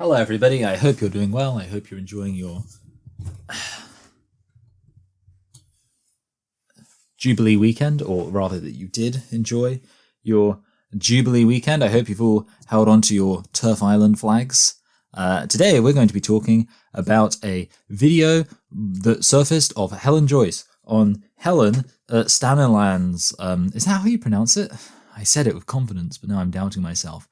Hello, everybody. I hope you're doing well. I hope you're enjoying your Jubilee weekend, or rather that you did enjoy your Jubilee weekend. I hope you've all held on to your Turf Island flags. Today, we're going to be talking about a video that surfaced of Helen Joyce on Helen Stannerland's, is that how you pronounce it? I said it with confidence, but now I'm doubting myself.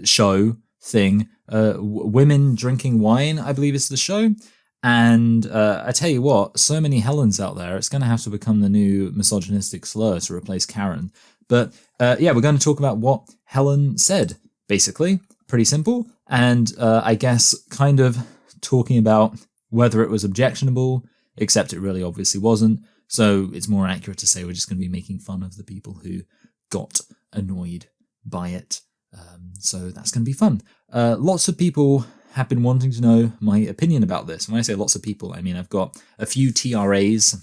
Show thing, women drinking wine, I believe is the show. And I tell you what, so many Helens out there, it's going to have to become the new misogynistic slur to replace Karen. But yeah, we're going to talk about what Helen said, basically. Pretty simple. And I guess kind of talking about whether it was objectionable, except it really obviously wasn't. So it's more accurate to say we're just going to be making fun of the people who got annoyed by it. So that's going to be fun. Lots of people have been wanting to know my opinion about this. When I say lots of people, I mean I've got a few TRAs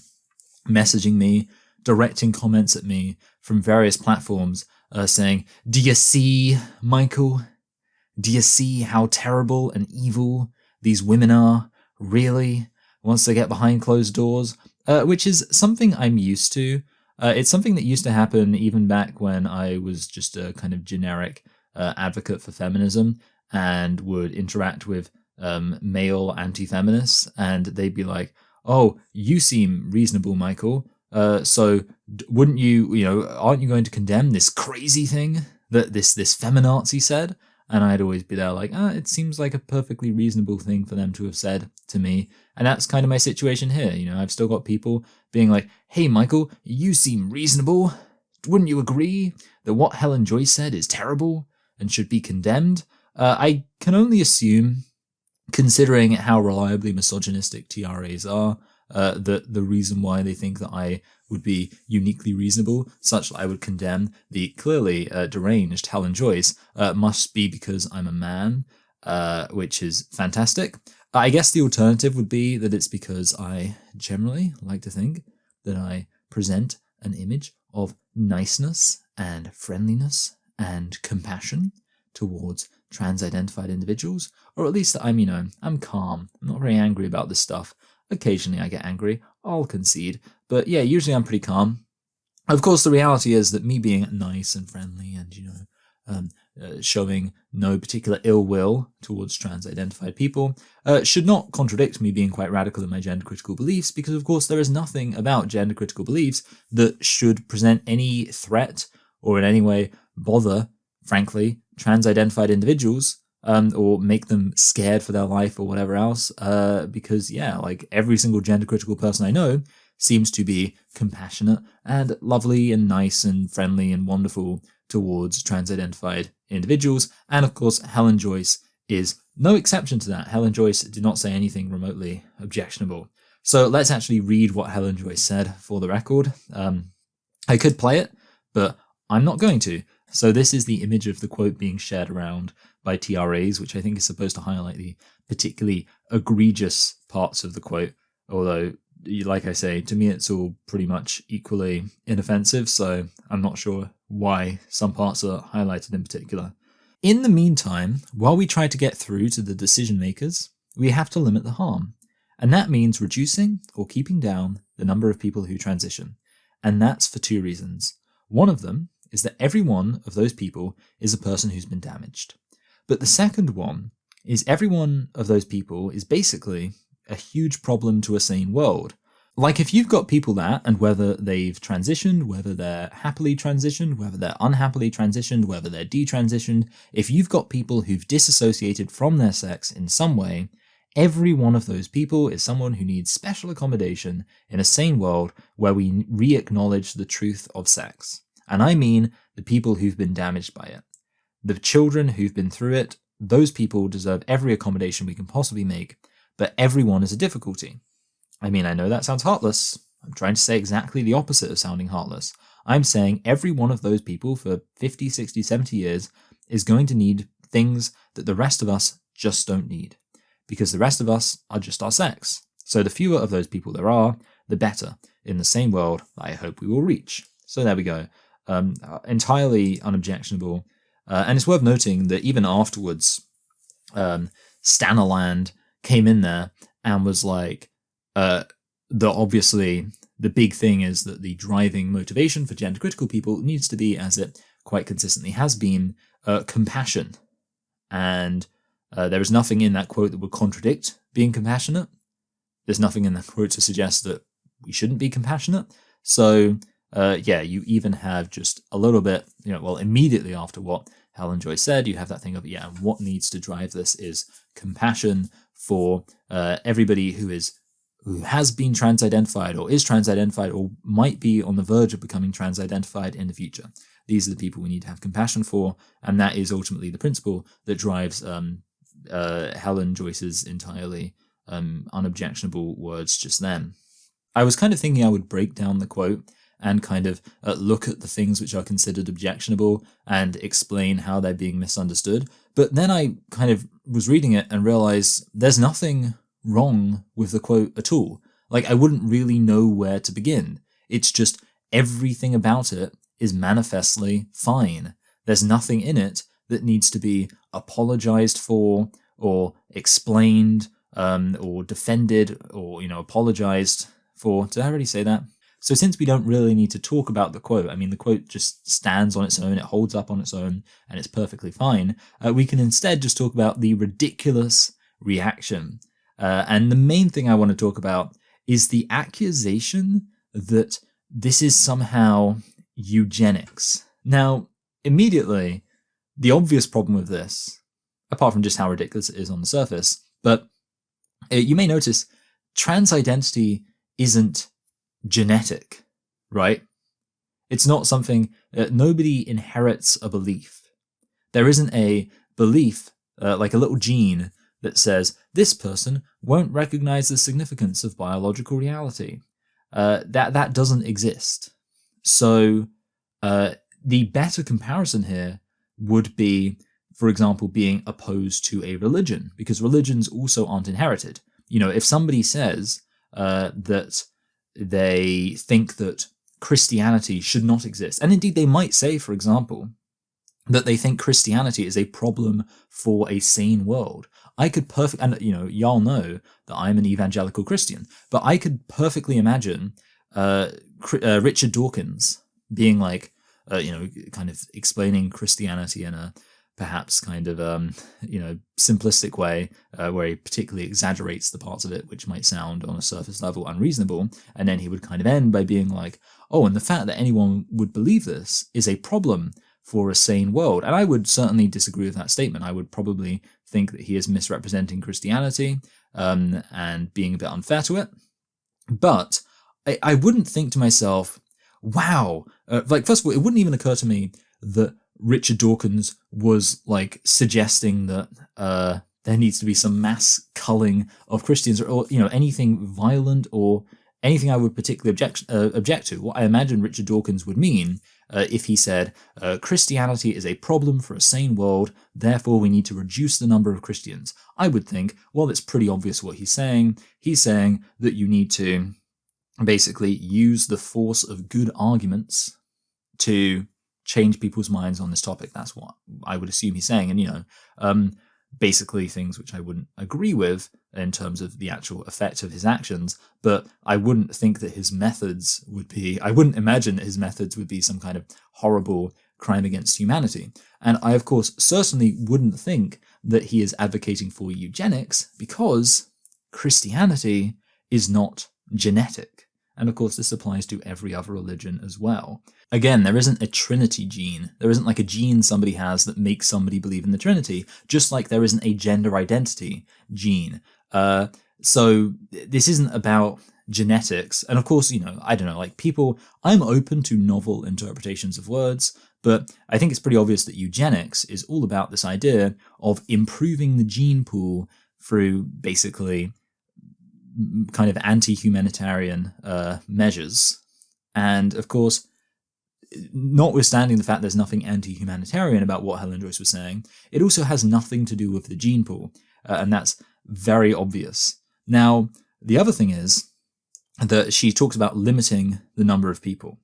messaging me, directing comments at me from various platforms saying, "Do you see, Michael? Do you see how terrible and evil these women are, really, once they get behind closed doors?" Which is something I'm used to. It's something that used to happen even back when I was just a kind of generic advocate for feminism and would interact with male anti-feminists, and they'd be like, "Oh, you seem reasonable, Michael. So wouldn't you, aren't you going to condemn this crazy thing that this feminazi said?" And I'd always be there like, it seems like a perfectly reasonable thing for them to have said to me. And that's kind of my situation here. I've still got people being like, "Hey, Michael, you seem reasonable. Wouldn't you agree that what Helen Joyce said is terrible and should be condemned?" I can only assume, considering how reliably misogynistic TRAs are, that the reason why they think that I would be uniquely reasonable, such that I would condemn the clearly deranged Helen Joyce, must be because I'm a man, which is fantastic. I guess the alternative would be that it's because I generally like to think that I present an image of niceness and friendliness and compassion towards trans-identified individuals, or at least that I'm calm. I'm not very angry about this stuff. Occasionally I get angry, I'll concede, but yeah, usually I'm pretty calm. Of course, the reality is that me being nice and friendly and, showing no particular ill will towards trans-identified people should not contradict me being quite radical in my gender-critical beliefs, because of course there is nothing about gender-critical beliefs that should present any threat or in any way bother, frankly, trans-identified individuals, or make them scared for their life or whatever else, because yeah, like every single gender-critical person I know seems to be compassionate and lovely and nice and friendly and wonderful towards trans-identified individuals. And of course, Helen Joyce is no exception to that. Helen Joyce did not say anything remotely objectionable. So let's actually read what Helen Joyce said for the record. I could play it, but I'm not going to. So this is the image of the quote being shared around by TRAs, which I think is supposed to highlight the particularly egregious parts of the quote. Although, like I say, to me it's all pretty much equally inoffensive, so I'm not sure why some parts are highlighted in particular. "In the meantime, while we try to get through to the decision makers, we have to limit the harm. And that means reducing or keeping down the number of people who transition. And that's for two reasons. One of them is that every one of those people is a person who's been damaged. But the second one is every one of those people is basically a huge problem to a sane world. Like if you've got people and whether they've transitioned, whether they're happily transitioned, whether they're unhappily transitioned, whether they're detransitioned, if you've got people who've disassociated from their sex in some way, every one of those people is someone who needs special accommodation in a sane world where we re-acknowledge the truth of sex. And I mean the people who've been damaged by it. The children who've been through it, those people deserve every accommodation we can possibly make, but everyone is a difficulty. I mean, I know that sounds heartless. I'm trying to say exactly the opposite of sounding heartless. I'm saying every one of those people for 50, 60, 70 years is going to need things that the rest of us just don't need, because the rest of us are just our sex. So the fewer of those people there are, the better in the same world that I hope we will reach. So there we go. Entirely unobjectionable. And it's worth noting that even afterwards, Stanaland came in there and was like, obviously the big thing is that the driving motivation for gender critical people needs to be, as it quite consistently has been, compassion. And there is nothing in that quote that would contradict being compassionate. There's nothing in that quote to suggest that we shouldn't be compassionate. So, you even have just a little bit, immediately after what Helen Joyce said, you have that thing of, what needs to drive this is compassion for everybody who has been trans-identified or is trans-identified or might be on the verge of becoming trans-identified in the future. These are the people we need to have compassion for, and that is ultimately the principle that drives Helen Joyce's entirely unobjectionable words just then. I was kind of thinking I would break down the quote and kind of look at the things which are considered objectionable and explain how they're being misunderstood. But then I kind of was reading it and realized there's nothing wrong with the quote at all. Like, I wouldn't really know where to begin. It's just everything about it is manifestly fine. There's nothing in it that needs to be apologized for or explained or defended or, apologized for. Did I already say that? So since we don't really need to talk about the quote, the quote just stands on its own, it holds up on its own, and it's perfectly fine, we can instead just talk about the ridiculous reaction. And the main thing I want to talk about is the accusation that this is somehow eugenics. Now, immediately, the obvious problem with this, apart from just how ridiculous it is on the surface, but you may notice trans identity isn't genetic, right? It's not something nobody inherits a belief. There isn't a belief like a little gene that says this person won't recognize the significance of biological reality. That doesn't exist. So the better comparison here would be, for example, being opposed to a religion, because religions also aren't inherited. If somebody says that they think that Christianity should not exist, and indeed they might say, for example, that they think Christianity is a problem for a sane world. I could and y'all know that I'm an evangelical Christian, but I could perfectly imagine Richard Dawkins being like, kind of explaining Christianity in a perhaps kind of, simplistic way, where he particularly exaggerates the parts of it which might sound on a surface level unreasonable, and then he would kind of end by being like, oh, and the fact that anyone would believe this is a problem for a sane world. And I would certainly disagree with that statement. I would probably think that he is misrepresenting Christianity and being a bit unfair to it. But I wouldn't think to myself, wow, first of all, it wouldn't even occur to me that Richard Dawkins was like suggesting that there needs to be some mass culling of Christians or anything violent or anything I would particularly object to. What I imagine Richard Dawkins would mean if he said, Christianity is a problem for a sane world, therefore we need to reduce the number of Christians. I would think, well, it's pretty obvious what he's saying. He's saying that you need to basically use the force of good arguments to change people's minds on this topic. That's what I would assume he's saying. And, basically things which I wouldn't agree with in terms of the actual effect of his actions, but I wouldn't imagine that his methods would be some kind of horrible crime against humanity. And I, of course, certainly wouldn't think that he is advocating for eugenics because Christianity is not genetic. And of course, this applies to every other religion as well. Again, there isn't a Trinity gene. There isn't like a gene somebody has that makes somebody believe in the Trinity, just like there isn't a gender identity gene. So this isn't about genetics. And of course, I don't know, like people, I'm open to novel interpretations of words, but I think it's pretty obvious that eugenics is all about this idea of improving the gene pool through basically kind of anti-humanitarian measures. And of course, notwithstanding the fact there's nothing anti-humanitarian about what Helen Joyce was saying, it also has nothing to do with the gene pool. And that's very obvious. Now, the other thing is that she talks about limiting the number of people.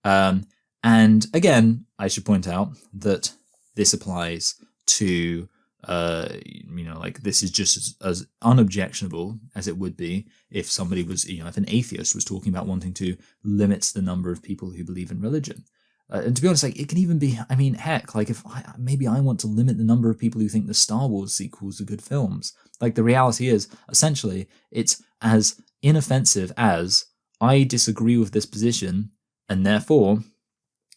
And again, I should point out that this applies to like this is just as unobjectionable as it would be if somebody was, if an atheist was talking about wanting to limit the number of people who believe in religion. And to be honest, like it can even be, heck, like if maybe I want to limit the number of people who think the Star Wars sequels are good films. Like the reality is, essentially, it's as inoffensive as I disagree with this position, and therefore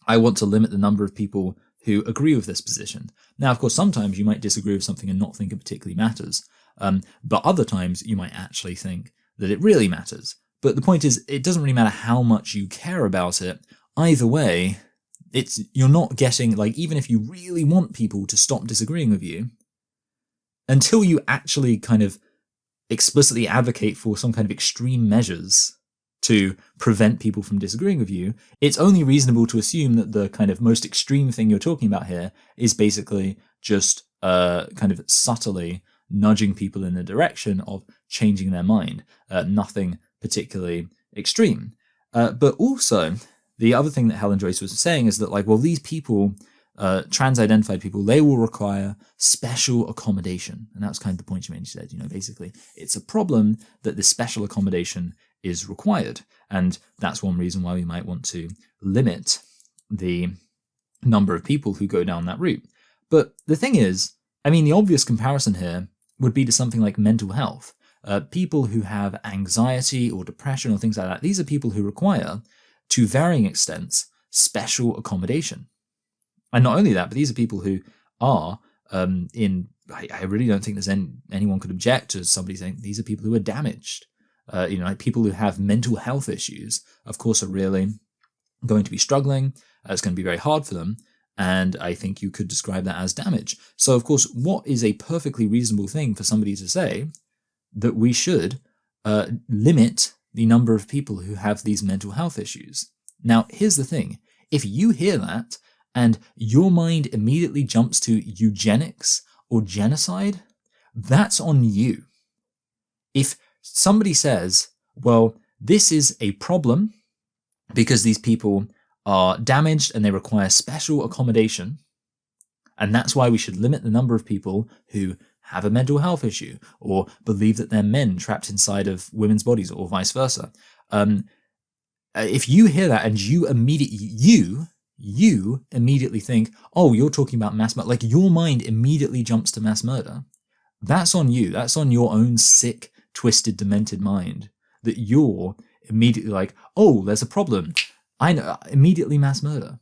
I want to limit the number of people who agree with this position. Now, of course, sometimes you might disagree with something and not think it particularly matters, but other times you might actually think that it really matters. But the point is, it doesn't really matter how much you care about it. Either way, you're not getting, like, even if you really want people to stop disagreeing with you, until you actually kind of explicitly advocate for some kind of extreme measures to prevent people from disagreeing with you, it's only reasonable to assume that the kind of most extreme thing you're talking about here is basically just kind of subtly nudging people in the direction of changing their mind. Nothing particularly extreme. But also, the other thing that Helen Joyce was saying is that, like, well, these people, trans-identified people, they will require special accommodation. And that was kind of the point she made. She said, basically, it's a problem that this special accommodation is required. And that's one reason why we might want to limit the number of people who go down that route. But the thing is, the obvious comparison here would be to something like mental health. People who have anxiety or depression or things like that, these are people who require, to varying extents, special accommodation. And not only that, but these are people who are I really don't think there's anyone could object to somebody saying these are people who are damaged. Like people who have mental health issues, of course, are really going to be struggling. It's going to be very hard for them. And I think you could describe that as damage. So, of course, what is a perfectly reasonable thing for somebody to say that we should limit the number of people who have these mental health issues? Now, here's the thing. If you hear that and your mind immediately jumps to eugenics or genocide, that's on you. If somebody says, well, this is a problem because these people are damaged and they require special accommodation, and that's why we should limit the number of people who have a mental health issue or believe that they're men trapped inside of women's bodies or vice versa. If you hear that and you immediately think, oh, you're talking about mass murder, like your mind immediately jumps to mass murder, that's on you. That's on your own sick, twisted, demented mind, that you're immediately like, oh, there's a problem. I know, immediately mass murder.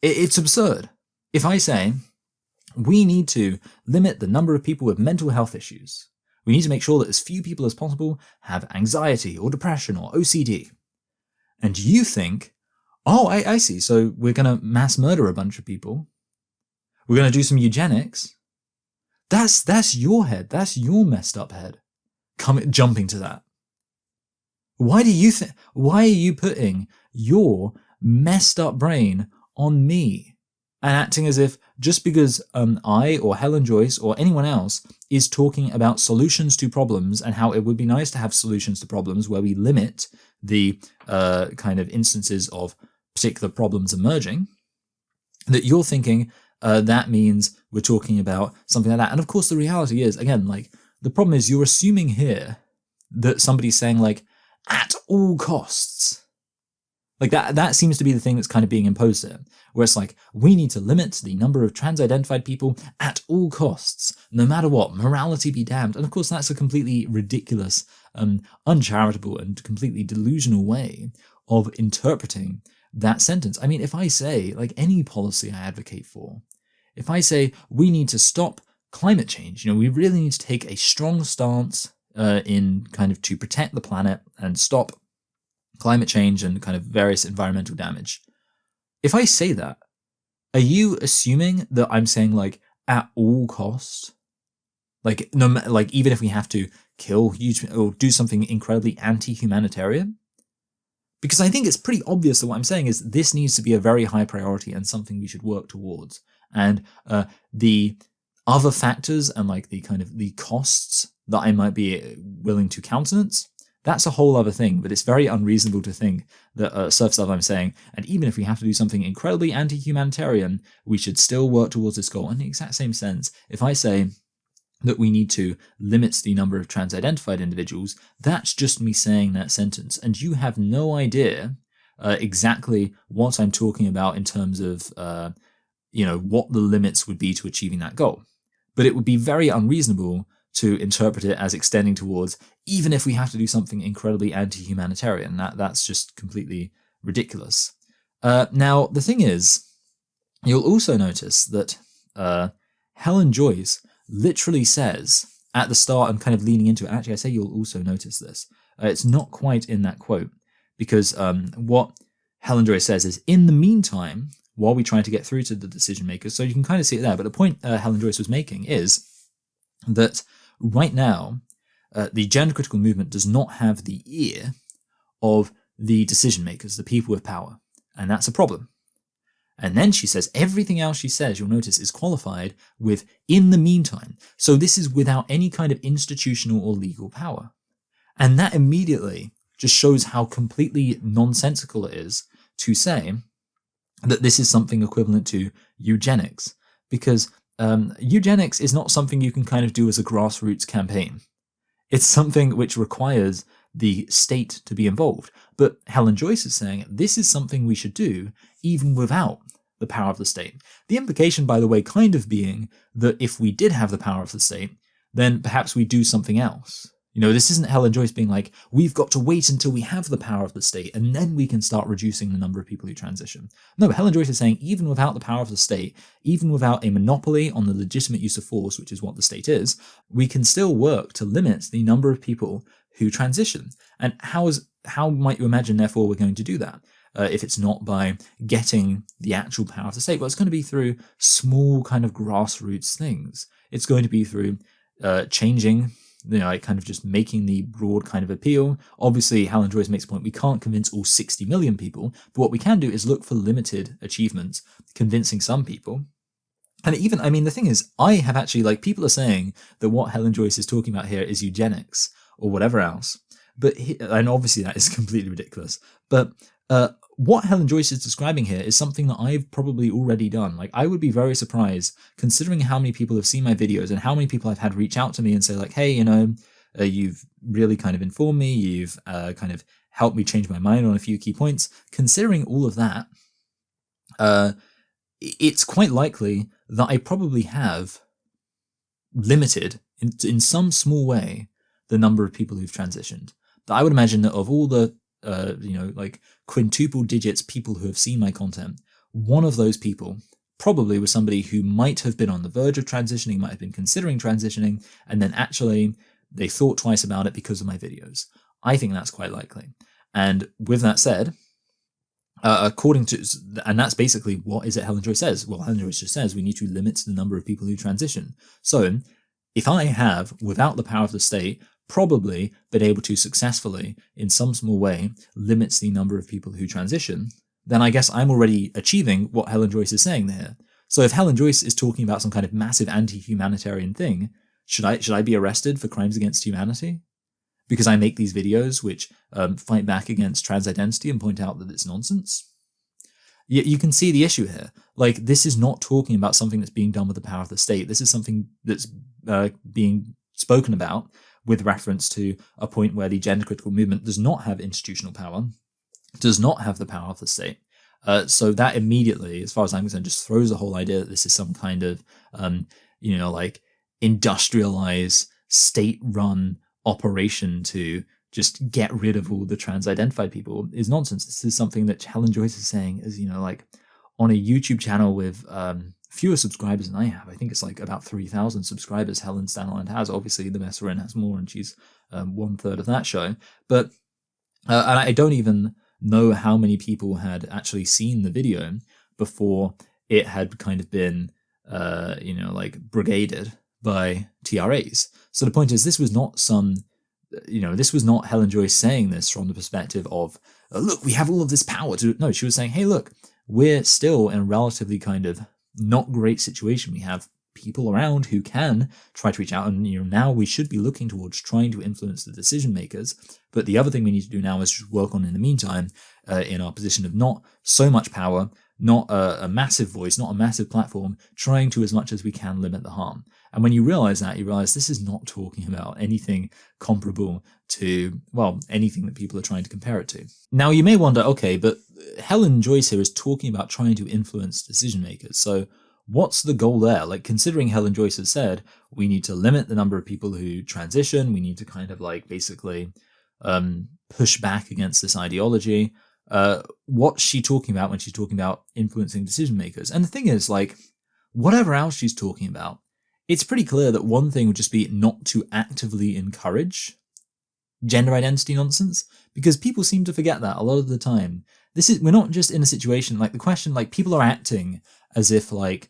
It's absurd. If I say, we need to limit the number of people with mental health issues, we need to make sure that as few people as possible have anxiety or depression or OCD, and you think, oh, I see, so we're going to mass murder a bunch of people, we're going to do some eugenics, that's your head, that's your messed up head jumping to that. Why are you putting your messed up brain on me and acting as if just because I or Helen Joyce or anyone else is talking about solutions to problems and how it would be nice to have solutions to problems where we limit the kind of instances of particular problems emerging, that you're thinking that means we're talking about something like that. And of course, the reality is, again, like, the problem is you're assuming here that somebody's saying, like, at all costs. Like, that seems to be the thing that's kind of being imposed here, where it's like, we need to limit the number of trans-identified people at all costs, no matter what, morality be damned. And of course, that's a completely ridiculous, uncharitable, and completely delusional way of interpreting that sentence. If I say, like, any policy I advocate for, if I say we need to stop climate change, we really need to take a strong stance in kind of to protect the planet and stop climate change and kind of various environmental damage. If I say that, are you assuming that I'm saying, like, at all costs? Like, no, like, even if we have to kill huge or do something incredibly anti-humanitarian? Because I think it's pretty obvious that what I'm saying is this needs to be a very high priority and something we should work towards. And the other factors and, like, the kind of the costs that I might be willing to countenance, that's a whole other thing. But it's very unreasonable to think that surface level I'm saying, and even if we have to do something incredibly anti-humanitarian, we should still work towards this goal. In the exact same sense, if I say that we need to limit the number of trans-identified individuals, that's just me saying that sentence. And you have no idea exactly what I'm talking about in terms of, what the limits would be to achieving that goal. But it would be very unreasonable to interpret it as extending towards, even if we have to do something incredibly anti-humanitarian. That's just completely ridiculous. Now, the thing is, you'll also notice that Helen Joyce literally says at the start, and kind of leaning into it, actually I say you'll also notice this, it's not quite in that quote, because what Helen Joyce says is, in the meantime, while we try to get through to the decision makers, so you can kind of see it there, but the point Helen Joyce was making is that right now, the gender critical movement does not have the ear of the decision makers, the people with power, and that's a problem. And then she says everything else she says, you'll notice, is qualified with in the meantime. So this is without any kind of institutional or legal power. And that immediately just shows how completely nonsensical it is to say that this is something equivalent to eugenics. Because eugenics is not something you can kind of do as a grassroots campaign. It's something which requires the state to be involved. But Helen Joyce is saying this is something we should do even without the power of the state. The implication, by the way, kind of being that if we did have the power of the state, then perhaps we do something else. This isn't Helen Joyce being like, we've got to wait until we have the power of the state and then we can start reducing the number of people who transition. No, Helen Joyce is saying even without the power of the state, even without a monopoly on the legitimate use of force, which is what the state is, we can still work to limit the number of people who transition. And how might you imagine, therefore, we're going to do that? If it's not by getting the actual power of the state? Well, it's going to be through small kind of grassroots things. It's going to be through changing, kind of just making the broad kind of appeal. Obviously, Helen Joyce makes a point, we can't convince all 60 million people, but what we can do is look for limited achievements, convincing some people. And even, the thing is, I have actually, people are saying that what Helen Joyce is talking about here is eugenics or whatever else. And obviously that is completely ridiculous. But what Helen Joyce is describing here is something that I've probably already done. I would be very surprised, considering how many people have seen my videos and how many people I've had reach out to me and say hey, you've really kind of informed me, you've kind of helped me change my mind on a few key points. Considering all of that, it's quite likely that I probably have limited, in some small way, the number of people who've transitioned. That I would imagine that of all the quintuple digits people who have seen my content, one of those people probably was somebody who might have been on the verge of transitioning, might have been considering transitioning, and then actually they thought twice about it because of my videos. I think that's quite likely. And with that said, and that's basically what is it Helen Joyce says? Well, Helen Joyce just says we need to limit the number of people who transition. So if I have, without the power of the state, probably been able to successfully, in some small way, limit the number of people who transition, then I guess I'm already achieving what Helen Joyce is saying there. So if Helen Joyce is talking about some kind of massive anti-humanitarian thing, should I be arrested for crimes against humanity? Because I make these videos which fight back against trans identity and point out that it's nonsense? You can see the issue here. This is not talking about something that's being done with the power of the state. This is something that's being spoken about with reference to a point where the gender critical movement does not have institutional power, does not have the power of the state. So that immediately, as far as I'm concerned, just throws the whole idea that this is some kind of, industrialized, state-run operation to just get rid of all the trans-identified people is nonsense. This is something that Helen Joyce is saying is, on a YouTube channel with fewer subscribers than I have. I think it's about 3,000 subscribers Helen Stanland has. Obviously, the Messerin has more, and she's 1/3 of that show. But and I don't even know how many people had actually seen the video before it had kind of been, brigaded by TRAs. So the point is, this was not this was not Helen Joyce saying this from the perspective of, look, we have all of this power to. No, she was saying, hey, look, we're still in a relatively kind of not great situation. We have people around who can try to reach out, and now we should be looking towards trying to influence the decision makers. But the other thing we need to do now is just work on, in the meantime, in our position of not so much power, not a massive voice, not a massive platform, trying to, as much as we can, limit the harm. And when you realize that, you realize this is not talking about anything comparable to, well, anything that people are trying to compare it to. Now, you may wonder, okay, but Helen Joyce here is talking about trying to influence decision makers. So what's the goal there? Like, considering Helen Joyce has said, we need to limit the number of people who transition. We need to kind of like basically push back against this ideology. What's she talking about when she's talking about influencing decision makers? And the thing is, like, whatever else she's talking about, it's pretty clear that one thing would just be not to actively encourage gender identity nonsense, because people seem to forget that a lot of the time. We're not just in a situation like the question, like people are acting as if like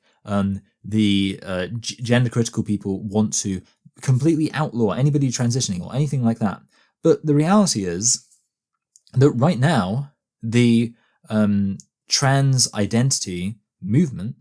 the gender critical people want to completely outlaw anybody transitioning or anything like that. But the reality is that right now, the trans identity movement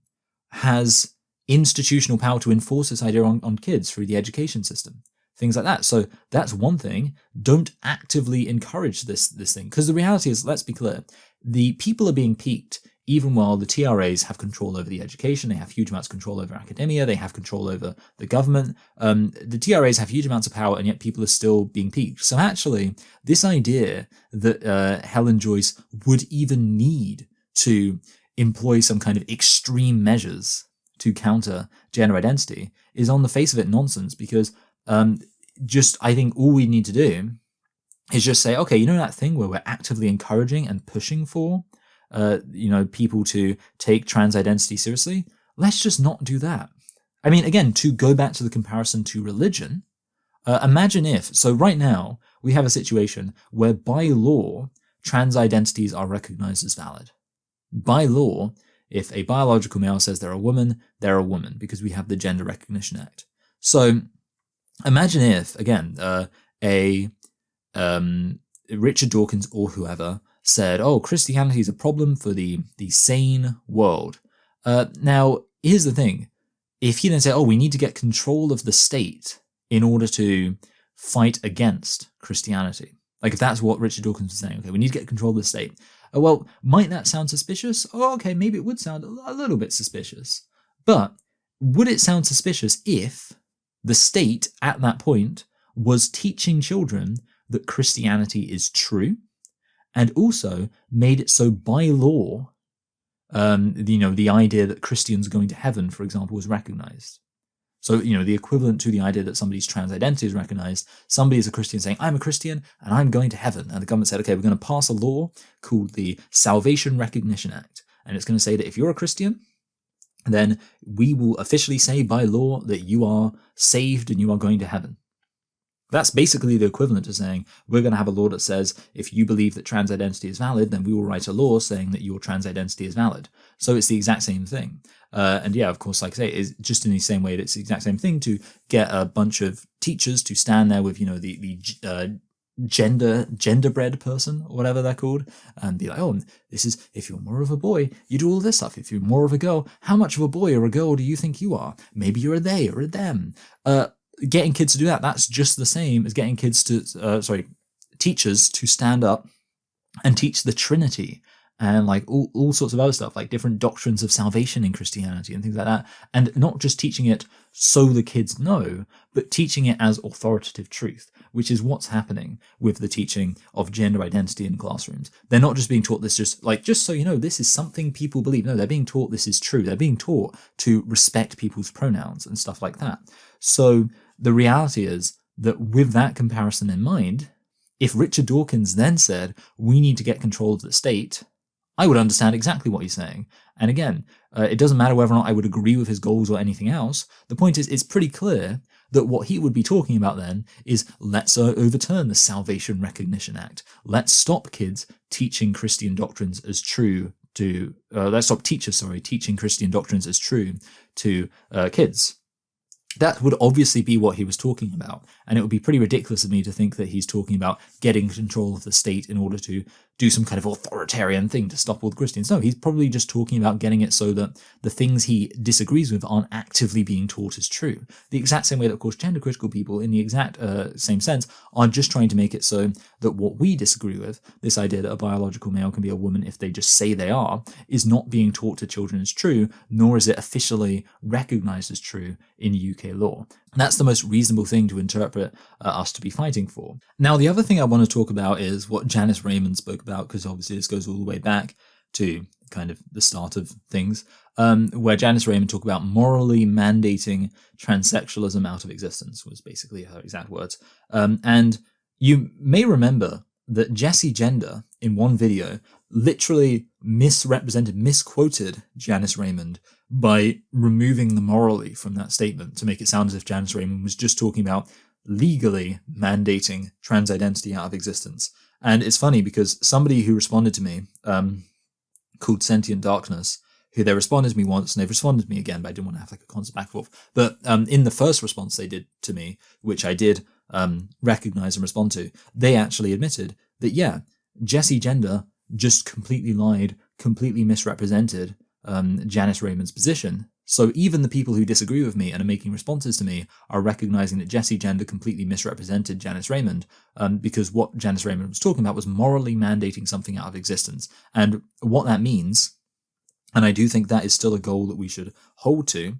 has institutional power to enforce this idea on kids through the education system, things like that. So that's one thing. Don't actively encourage this thing, because the reality is, let's be clear, the people are being piqued even while the TRAs have control over the education. They have huge amounts of control over academia. They have control over the government. The TRAs have huge amounts of power, and yet people are still being piqued. So actually, this idea that Helen Joyce would even need to employ some kind of extreme measures to counter gender identity is on the face of it nonsense, because I think all we need to do is just say, okay, you know that thing where we're actively encouraging and pushing for people to take trans identity seriously? Let's just not do that. I mean, again, to go back to the comparison to religion, imagine if, so right now we have a situation where by law, trans identities are recognized as valid. By law, if a biological male says they're a woman, because we have the Gender Recognition Act. So imagine if, again, Richard Dawkins or whoever said, oh, Christianity is a problem for the sane world. Now, here's the thing. If he then said, oh, we need to get control of the state in order to fight against Christianity. Like, if that's what Richard Dawkins was saying, okay, we need to get control of the state. Well, might that sound suspicious? Oh, okay, maybe it would sound a little bit suspicious. But would it sound suspicious if the state at that point was teaching children that Christianity is true, and also made it so by law, the idea that Christians going to heaven, for example, was recognized? So, the equivalent to the idea that somebody's trans identity is recognized, somebody is a Christian saying, I'm a Christian and I'm going to heaven. And the government said, okay, we're going to pass a law called the Salvation Recognition Act. And it's going to say that if you're a Christian, then we will officially say by law that you are saved and you are going to heaven. That's basically the equivalent to saying, we're going to have a law that says, if you believe that trans identity is valid, then we will write a law saying that your trans identity is valid. So it's the exact same thing. And yeah, of course, like I say, it's just in the same way that it's the exact same thing to get a bunch of teachers to stand there with, the genderbread person, or whatever they're called, and be like, oh, this is, if you're more of a boy, you do all this stuff. If you're more of a girl, how much of a boy or a girl do you think you are? Maybe you're a they or a them. Getting kids to do that, that's just the same as getting teachers to stand up and teach the Trinity and like all sorts of other stuff, like different doctrines of salvation in Christianity and things like that. And not just teaching it so the kids know, but teaching it as authoritative truth, which is what's happening with the teaching of gender identity in classrooms. They're not just being taught this just so you know, this is something people believe. No, they're being taught this is true. They're being taught to respect people's pronouns and stuff like that. So the reality is that with that comparison in mind, if Richard Dawkins then said, we need to get control of the state, I would understand exactly what he's saying. And again, it doesn't matter whether or not I would agree with his goals or anything else. The point is, it's pretty clear that what he would be talking about then is, let's overturn the Salvation Recognition Act. Let's stop kids teaching Christian doctrines as true to, let's stop teachers, teaching Christian doctrines as true to kids. That would obviously be what he was talking about. And it would be pretty ridiculous of me to think that he's talking about getting control of the state in order to do some kind of authoritarian thing to stop all the Christians. No, he's probably just talking about getting it so that the things he disagrees with aren't actively being taught as true. The exact same way that, of course, gender critical people, in the exact same sense, are just trying to make it so that what we disagree with, this idea that a biological male can be a woman if they just say they are, is not being taught to children as true, nor is it officially recognized as true in UK law. And that's the most reasonable thing to interpret us to be fighting for. Now, the other thing I want to talk about is what Janice Raymond spoke about, because obviously this goes all the way back to kind of the start of things, where Janice Raymond talked about morally mandating transsexualism out of existence, was basically her exact words. And you may remember that Jessie Gender, in one video, literally misquoted Janice Raymond by removing the morally from that statement to make it sound as if Janice Raymond was just talking about legally mandating trans identity out of existence. And it's funny because somebody who responded to me, called Sentient Darkness, who they responded to me once and they've responded to me again, but I didn't want to have like a constant back and forth. But in the first response they did to me, which I did recognize and respond to, they actually admitted that, yeah, Jessie Gender just completely lied, completely misrepresented Janice Raymond's position. So even the people who disagree with me and are making responses to me are recognizing that Jessie Gender completely misrepresented Janice Raymond, because what Janice Raymond was talking about was morally mandating something out of existence. And what that means, and I do think that is still a goal that we should hold to,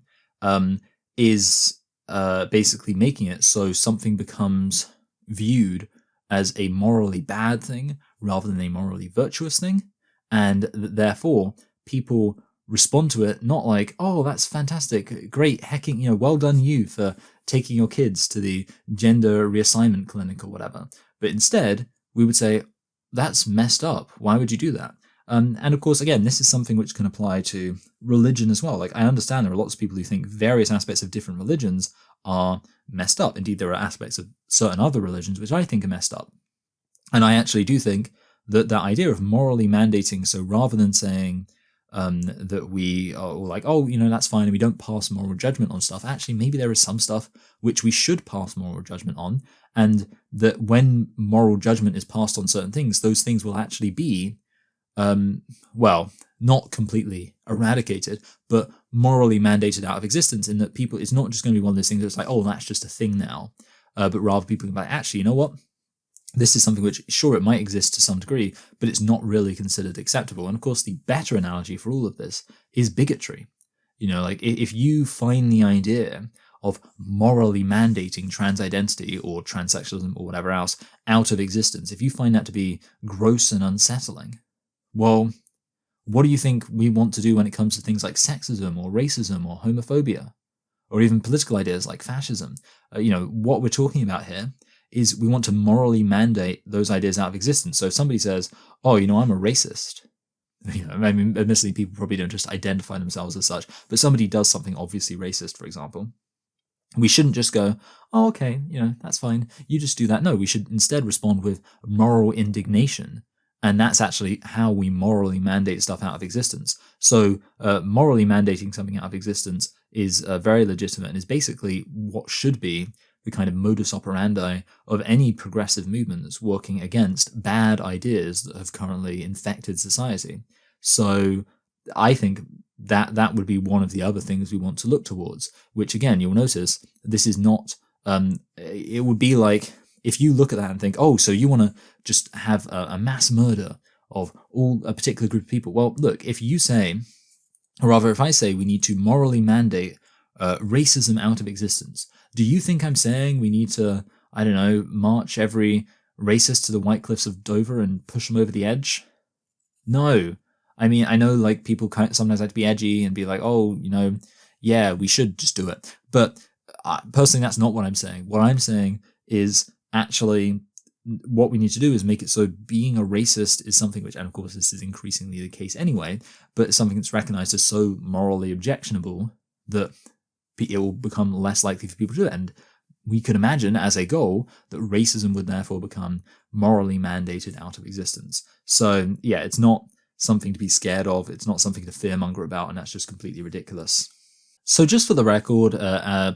is basically making it so something becomes viewed as a morally bad thing rather than a morally virtuous thing, and therefore people respond to it not like, oh, that's fantastic, great, hecking, well done you for taking your kids to the gender reassignment clinic or whatever, but instead we would say, that's messed up, why would you do that? And of course, again, this is something which can apply to religion as well. Like, I understand there are lots of people who think various aspects of different religions are messed up. Indeed, there are aspects of certain other religions which I think are messed up. And I actually do think that that idea of morally mandating, so rather than saying that we are like, oh, that's fine, and we don't pass moral judgment on stuff, actually, maybe there is some stuff which we should pass moral judgment on, and that when moral judgment is passed on certain things, those things will actually be not completely eradicated, but morally mandated out of existence, in that people, it's not just going to be one of those things that's like, oh, that's just a thing now, but rather people can be like, actually, you know what? This is something which, sure, it might exist to some degree, but it's not really considered acceptable. And of course, the better analogy for all of this is bigotry. Like if you find the idea of morally mandating trans identity or transsexualism or whatever else out of existence, if you find that to be gross and unsettling, well, what do you think we want to do when it comes to things like sexism or racism or homophobia, or even political ideas like fascism? What we're talking about here is we want to morally mandate those ideas out of existence. So if somebody says, oh, I'm a racist, admittedly, people probably don't just identify themselves as such, but somebody does something obviously racist, for example, we shouldn't just go, oh, okay, that's fine, you just do that. No, we should instead respond with moral indignation. And that's actually how we morally mandate stuff out of existence. So morally mandating something out of existence is very legitimate and is basically what should be the kind of modus operandi of any progressive movement that's working against bad ideas that have currently infected society. So I think that would be one of the other things we want to look towards, which again, you'll notice this is not, it would be like, if you look at that and think, oh, so you want to just have a mass murder of a particular group of people. Well, look, if you say, or rather if I say we need to morally mandate racism out of existence, do you think I'm saying we need to, march every racist to the White Cliffs of Dover and push them over the edge? No. I mean, I know like people sometimes like to be edgy and be like, oh, yeah, we should just do it. But personally, that's not what I'm saying. What I'm saying is actually what we need to do is make it so being a racist is something which, and of course this is increasingly the case anyway, but it's something that's recognized as so morally objectionable that it will become less likely for people to do it. And we could imagine as a goal that racism would therefore become morally mandated out of existence. So yeah, it's not something to be scared of. It's not something to fearmonger about, and that's just completely ridiculous. So just for the record,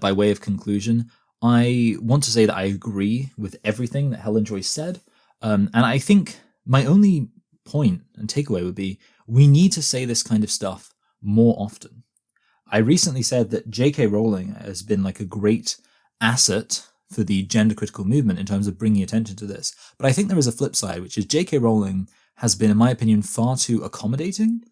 by way of conclusion, I want to say that I agree with everything that Helen Joyce said. And I think my only point and takeaway would be, we need to say this kind of stuff more often. I recently said that J.K. Rowling has been like a great asset for the gender critical movement in terms of bringing attention to this. But I think there is a flip side, which is J.K. Rowling has been, in my opinion, far too accommodating.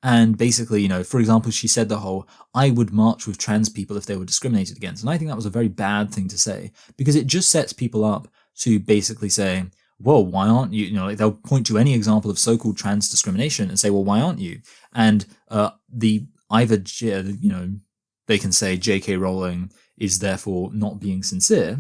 And basically, for example, she said the whole, I would march with trans people if they were discriminated against. And I think that was a very bad thing to say, because it just sets people up to basically say, well, why aren't you? Like they'll point to any example of so-called trans discrimination and say, well, why aren't you? And they can say J.K. Rowling is therefore not being sincere,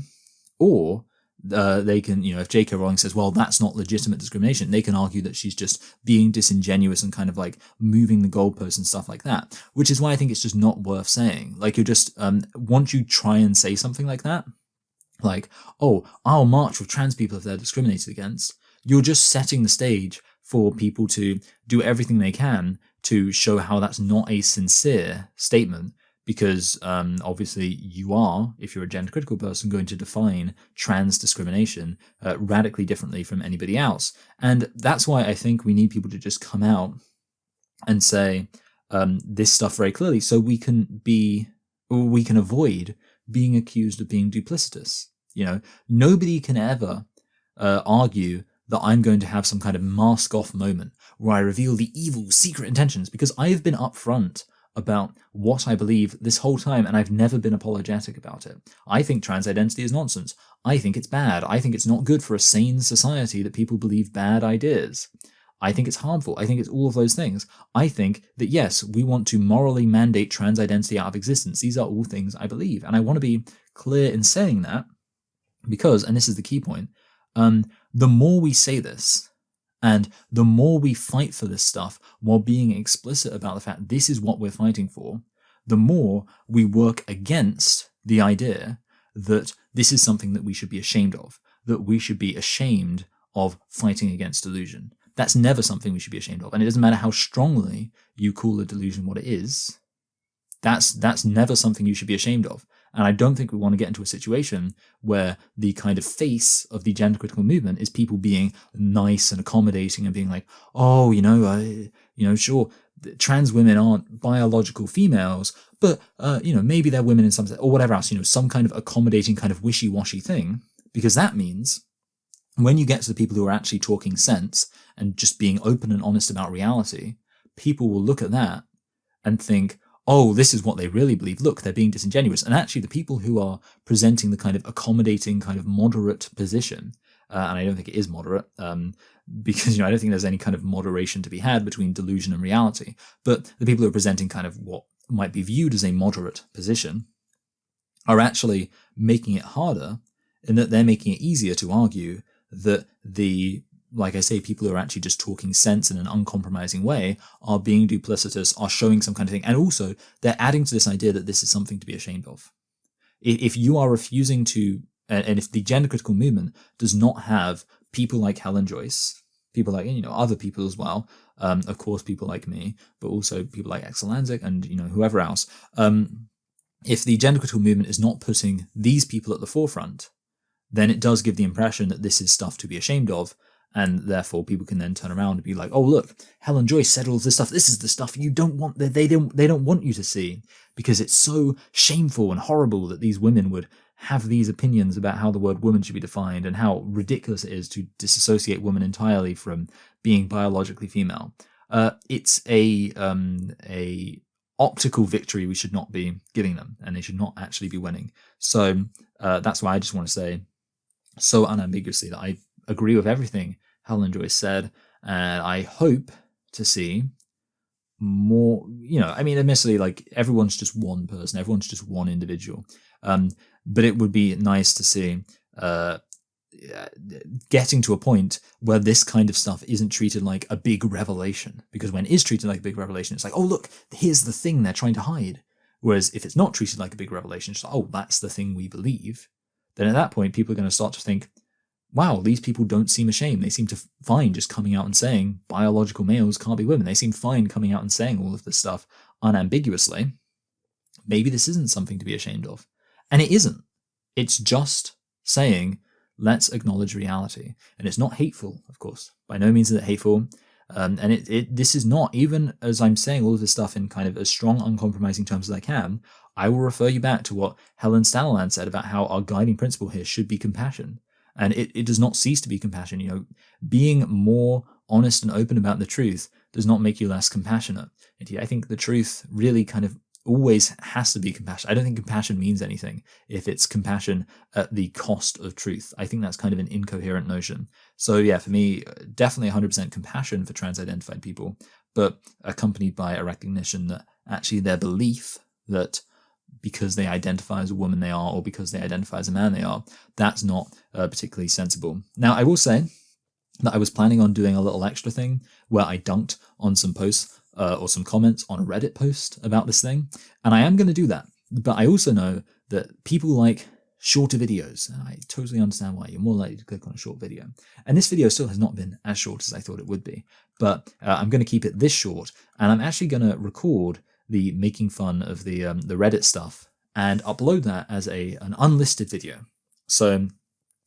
or they can, if J.K. Rowling says, well, that's not legitimate discrimination, they can argue that she's just being disingenuous and kind of like moving the goalposts and stuff like that, which is why I think it's just not worth saying. Like, you're just, once you try and say something like that, like, oh, I'll march with trans people if they're discriminated against, you're just setting the stage for people to do everything they can to show how that's not a sincere statement, because obviously you are, if you're a gender critical person, going to define trans discrimination radically differently from anybody else. And that's why I think we need people to just come out and say this stuff very clearly, so we can avoid being accused of being duplicitous. Nobody can ever argue that I'm going to have some kind of mask off moment where I reveal the evil secret intentions, because I've been upfront about what I believe this whole time, and I've never been apologetic about it. I think trans identity is nonsense. I think it's bad. I think it's not good for a sane society that people believe bad ideas. I think it's harmful. I think it's all of those things. I think that, yes, we want to morally mandate trans identity out of existence. These are all things I believe. And I want to be clear in saying that because, and this is the key point, the more we say this, and the more we fight for this stuff while being explicit about the fact this is what we're fighting for, the more we work against the idea that this is something that we should be ashamed of, that we should be ashamed of fighting against delusion. That's never something we should be ashamed of. And it doesn't matter how strongly you call a delusion what it is, that's never something you should be ashamed of. And I don't think we want to get into a situation where the kind of face of the gender critical movement is people being nice and accommodating and being like, oh, sure, trans women aren't biological females, but, maybe they're women in some sense, or whatever else, some kind of accommodating kind of wishy-washy thing. Because that means when you get to the people who are actually talking sense and just being open and honest about reality, people will look at that and think, oh, this is what they really believe. Look, they're being disingenuous. And actually, the people who are presenting the kind of accommodating, kind of moderate position, and I don't think it is moderate, because, I don't think there's any kind of moderation to be had between delusion and reality. But the people who are presenting kind of what might be viewed as a moderate position are actually making it harder, in that they're making it easier to argue that like I say, people who are actually just talking sense in an uncompromising way are being duplicitous, are showing some kind of thing. And also, they're adding to this idea that this is something to be ashamed of. If you are refusing to, and if the gender critical movement does not have people like Helen Joyce, people like, other people as well, of course, people like me, but also people like Axel Lanzik and, whoever else, if the gender critical movement is not putting these people at the forefront, then it does give the impression that this is stuff to be ashamed of. And therefore, people can then turn around and be like, "Oh, look, Helen Joyce said all this stuff. This is the stuff you don't want. They don't want you to see, because it's so shameful and horrible that these women would have these opinions about how the word woman should be defined, and how ridiculous it is to disassociate women entirely from being biologically female." It's a optical victory we should not be giving them, and they should not actually be winning. So that's why I just want to say so unambiguously that I agree with everything Helen Joyce said, and I hope to see more, admittedly, like, everyone's just one person, everyone's just one individual, but it would be nice to see getting to a point where this kind of stuff isn't treated like a big revelation, because when it is treated like a big revelation, it's like, oh, look, here's the thing they're trying to hide. Whereas if it's not treated like a big revelation, it's like, oh, that's the thing we believe, then at that point, people are going to start to think, wow, these people don't seem ashamed. They seem to fine just coming out and saying biological males can't be women. They seem fine coming out and saying all of this stuff unambiguously. Maybe this isn't something to be ashamed of. And it isn't. It's just saying, let's acknowledge reality. And it's not hateful, of course. By no means is it hateful. And this is not, even as I'm saying all of this stuff in kind of as strong, uncompromising terms as I can, I will refer you back to what Helen Staniland said about how our guiding principle here should be compassion. And it does not cease to be compassion. You know, being more honest and open about the truth does not make you less compassionate. Indeed, I think the truth really kind of always has to be compassion. I don't think compassion means anything if it's compassion at the cost of truth. I think that's kind of an incoherent notion. So yeah, for me, definitely 100% compassion for trans-identified people, but accompanied by a recognition that actually their belief that because they identify as a woman they are, or because they identify as a man they are, that's not particularly sensible. Now, I will say that I was planning on doing a little extra thing where I dunked on some posts or some comments on a Reddit post about this thing, and I am going to do that. But I also know that people like shorter videos, and I totally understand why. You're more likely to click on a short video. And this video still has not been as short as I thought it would be, but I'm going to keep it this short, and I'm actually going to record the making fun of the Reddit stuff and upload that as an unlisted video. So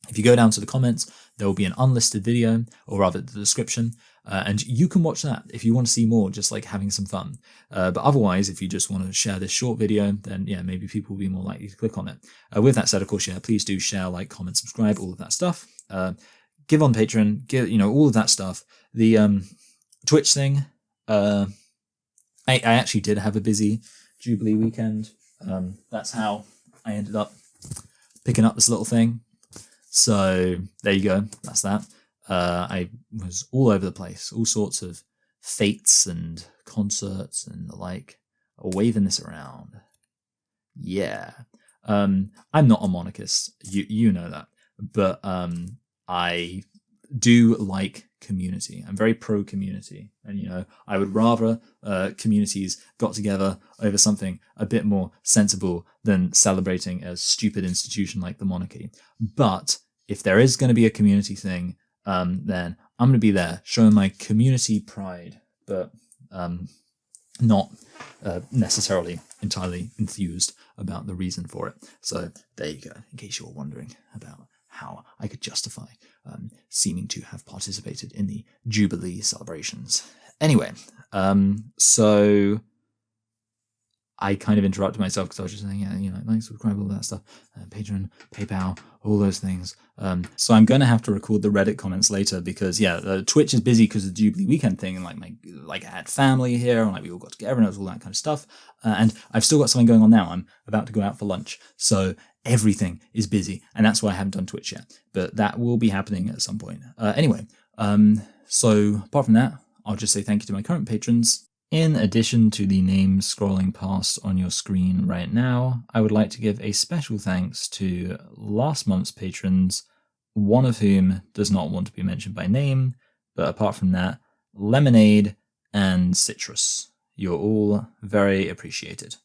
if you go down to the comments, there will be an unlisted video, or rather the description, and you can watch that if you want to see more, just like having some fun. But otherwise, if you just want to share this short video, then yeah, maybe people will be more likely to click on it. With that said, of course, yeah, please do share, like, comment, subscribe, all of that stuff. Give on Patreon, give, you know, all of that stuff. The Twitch thing, I actually did have a busy Jubilee weekend. That's how I ended up picking up this little thing. So there you go. That's that. I was all over the place, all sorts of fates and concerts and the like, waving this around. Yeah. I'm not a monarchist. You know that. But I do like community. I'm very pro community, and you know, I would rather communities got together over something a bit more sensible than celebrating a stupid institution like the monarchy. But if there is going to be a community thing, then I'm going to be there showing my community pride, but not necessarily entirely enthused about the reason for it. So there you go, in case you're wondering about how I could justify seeming to have participated in the Jubilee celebrations. Anyway, so I kind of interrupted myself because I was just saying, yeah, you know, like, subscribe, all that stuff, Patreon, PayPal, all those things. So I'm going to have to record the Reddit comments later because, yeah, Twitch is busy because of the Jubilee weekend thing, and like I had family here, and like we all got together, and it was all that kind of stuff. And I've still got something going on now. I'm about to go out for lunch, so everything is busy, and that's why I haven't done Twitch yet. But that will be happening at some point. Anyway, so apart from that, I'll just say thank you to my current patrons. In addition to the names scrolling past on your screen right now, I would like to give a special thanks to last month's patrons, one of whom does not want to be mentioned by name, but apart from that, Lemonade and Citrus. You're all very appreciated.